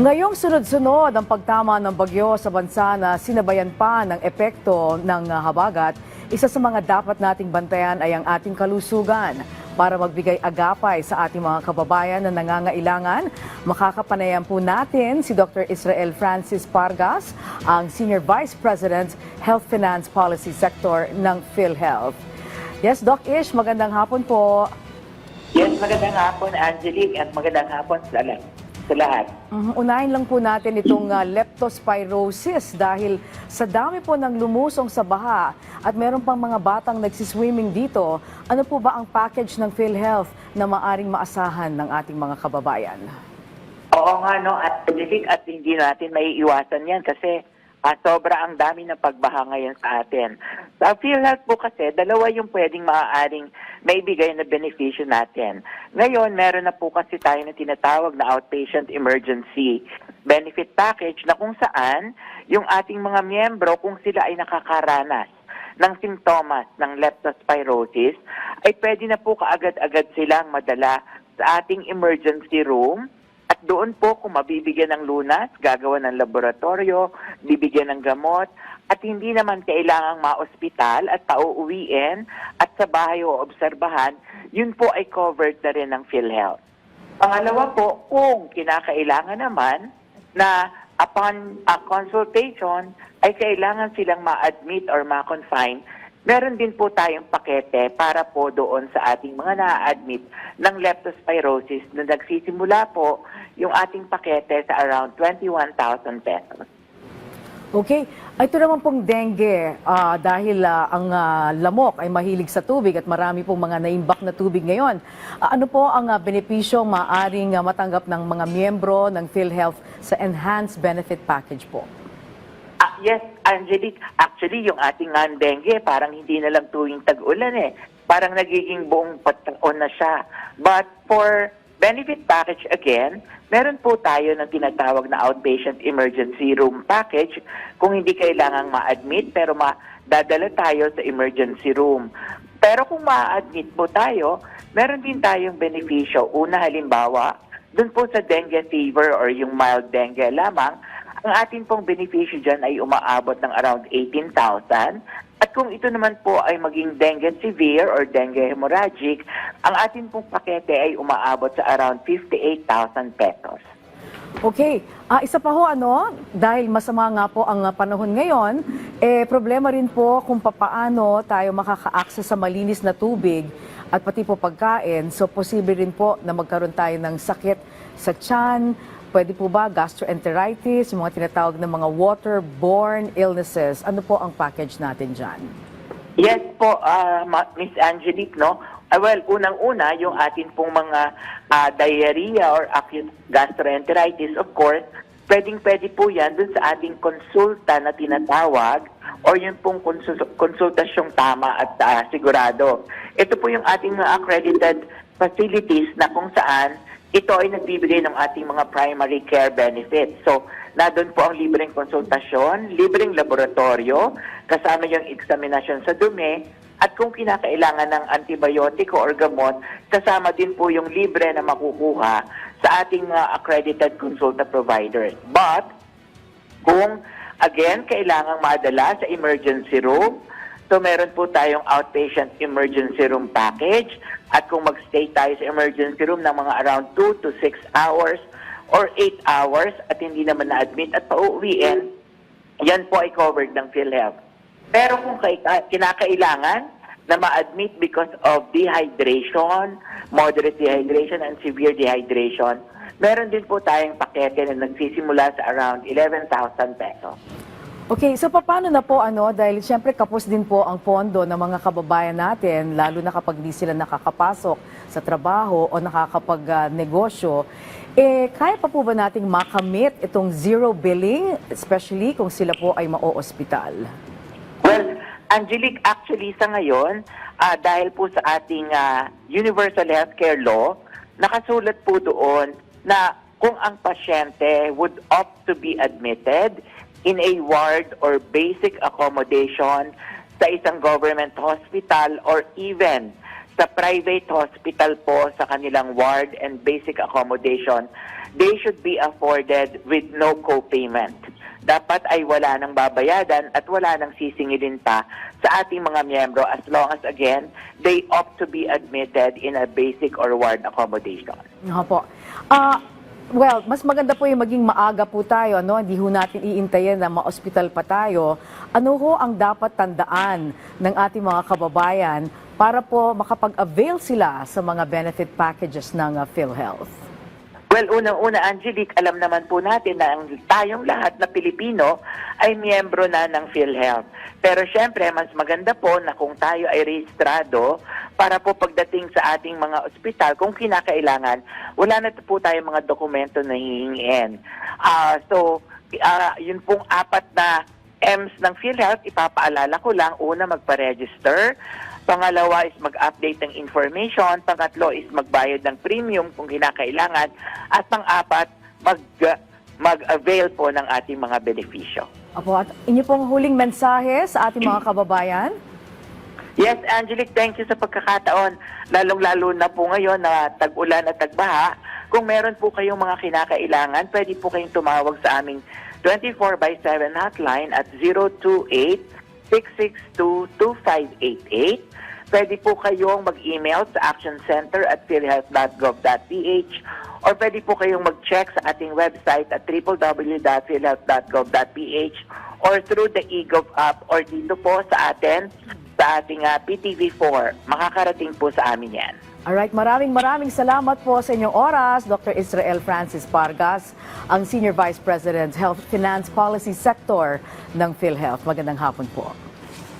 Ngayong sunod-sunod ang pagtama ng bagyo sa bansa na sinabayan pa ng epekto ng habagat, isa sa mga dapat nating bantayan ay ang ating kalusugan. Para magbigay agapay sa ating mga kababayan na nangangailangan, makakapanayan po natin si Dr. Israel Francis Pargas, ang Senior Vice President, Health Finance Policy Sector ng PhilHealth. Yes, Doc Ish, magandang hapon po. Yes, magandang hapon, Angelique, at magandang hapon sa lahat. Unahin lang po natin itong leptospirosis dahil sa dami po ng lumusong sa baha at meron pang mga batang nagsiswimming dito. Ano po ba ang package ng PhilHealth na maaring maasahan ng ating mga kababayan? Oo nga, no, Angelique, at hindi natin maiiwasan yan kasi sobra ang dami ng pagbaha ngayon sa atin. Sa PhilHealth po kasi, dalawa yung pwedeng maaaring maibigay na benepisyo natin. Ngayon, meron na po kasi tayo na tinatawag na outpatient emergency benefit package na kung saan yung ating mga miyembro, kung sila ay nakakaranas ng simptomas ng leptospirosis, ay pwede na po kaagad-agad silang madala sa ating emergency room. At doon po kung mabibigyan ng lunas, gagawa ng laboratorio, bibigyan ng gamot, at hindi naman kailangang ma-ospital at pauuwiin at sa bahay o obserbahan, yun po ay covered na rin ng PhilHealth. Pangalawa po, kung kinakailangan naman na upon a consultation ay kailangan silang ma-admit or ma-confine, meron din po tayong pakete para po doon sa ating mga na-admit ng leptospirosis na nagsisimula po yung ating pakete sa around 21,000 pesos. Okay, ito naman pong dengue dahil ang lamok ay mahilig sa tubig at marami pong mga naimbak na tubig ngayon. Ano po ang benepisyo maaring matanggap ng mga miyembro ng PhilHealth sa Enhanced Benefit Package po? Yes, Angelique, actually yung ating dengue parang hindi na lang tuwing tag-ulan eh. Parang nagiging buong taon na siya. But for benefit package again, meron po tayo ng tinatawag na outpatient emergency room package kung hindi kailangang ma-admit pero dadala tayo sa emergency room. Pero kung ma-admit po tayo, meron din tayong benepisyo. Una, halimbawa, dun po sa dengue fever or yung mild dengue lamang, ang atin pong benepisyo dyan ay umaabot ng around 18,000. At kung ito naman po ay maging dengue severe or dengue hemorrhagic, ang atin pong pakete ay umaabot sa around 58,000 pesos. Okay, isa pa ho dahil masama nga po ang panahon ngayon, problema rin po kung papaano tayo makaka-access sa malinis na tubig at pati po pagkain. So posible rin po na magkaroon tayo ng sakit sa tiyan. Pwede po ba gastroenteritis, yung mga tinatawag na mga waterborne illnesses? Ano po ang package natin dyan? Yes po, Miss Angelique, no? Well, unang-una, yung atin pong mga diarrhea or acute gastroenteritis, of course, pwedeng-pwede po yan dun sa ating konsulta na tinatawag or yung pong konsultasyong tama at sigurado. Ito po yung ating mga accredited facilities na kung saan ito ay nagbibigay ng ating mga primary care benefits. So, nandun po ang libreng konsultasyon, libreng laboratorio, kasama yung examinasyon sa dumi, at kung kinakailangan ng antibiotiko or gamot, kasama din po yung libre na makukuha sa ating accredited consulta providers. But, kung again, kailangang madala sa emergency room, so meron po tayong outpatient emergency room package at kung magstay tayo sa emergency room ng mga around 2 to 6 hours or 8 hours at hindi naman na-admit at pauuwiin, yan po ay covered ng PhilHealth. Pero kung kinakailangan na ma-admit because of dehydration, moderate dehydration and severe dehydration, meron din po tayong pakete na nagsisimula sa around 11,000 pesos. Okay, so paano na po dahil siyempre kapos din po ang pondo ng mga kababayan natin, lalo na kapag di sila nakakapasok sa trabaho o nakakapag-negosyo, kaya pa po ba nating makamit itong zero billing, especially kung sila po ay ma-o-ospital? Well, Angelique, actually sa ngayon, dahil po sa ating Universal Healthcare Law, nakasulat po doon na kung ang pasyente would opt to be admitted in a ward or basic accommodation sa isang government hospital or even sa private hospital po sa kanilang ward and basic accommodation, they should be afforded with no co-payment. Dapat ay wala nang babayadan at wala nang sisingilin pa sa ating mga miyembro as long as, again, they opt to be admitted in a basic or ward accommodation. Opo. Well, mas maganda po yung maging maaga po tayo, no? Hindi ho natin iintayin na ma-ospital pa tayo. Ano ho ang dapat tandaan ng ating mga kababayan para po makapag-avail sila sa mga benefit packages ng PhilHealth? Well, unang-una, Angelique, alam naman po natin na tayong lahat na Pilipino ay miyembro na ng PhilHealth. Pero syempre, mas maganda po na kung tayo ay rehistrado para po pagdating sa ating mga ospital, kung kinakailangan, wala na po tayong mga dokumento na hihingin. Yun pong 4 na M's ng PhilHealth, ipapaalala ko lang, una, magpa-register. Pangalawa is mag-update ng information. Pangatlo is magbayad ng premium kung kinakailangan. At pang-4, mag-avail po ng ating mga benepisyo. Opo, at inyo pong huling mensahe sa ating mga kababayan? Yes, Angelique, thank you sa pagkakataon. Lalong-lalo na po ngayon na tag-ulan at tagbaha. Kung meron po kayong mga kinakailangan, pwede po kayong tumawag sa aming 24/7 hotline at 028-662-2588. Pwede po kayong mag-email sa actioncenter@philhealth.gov.ph or pwede po kayong mag-check sa ating website at www.philhealth.gov.ph or through the eGov app or dito po sa atin sa ating PTV4. Makakarating po sa amin yan. Alright, maraming salamat po sa inyong oras, Dr. Israel Francis Pargas, ang Senior Vice President, Health Finance Policy Sector ng PhilHealth. Magandang hapon po.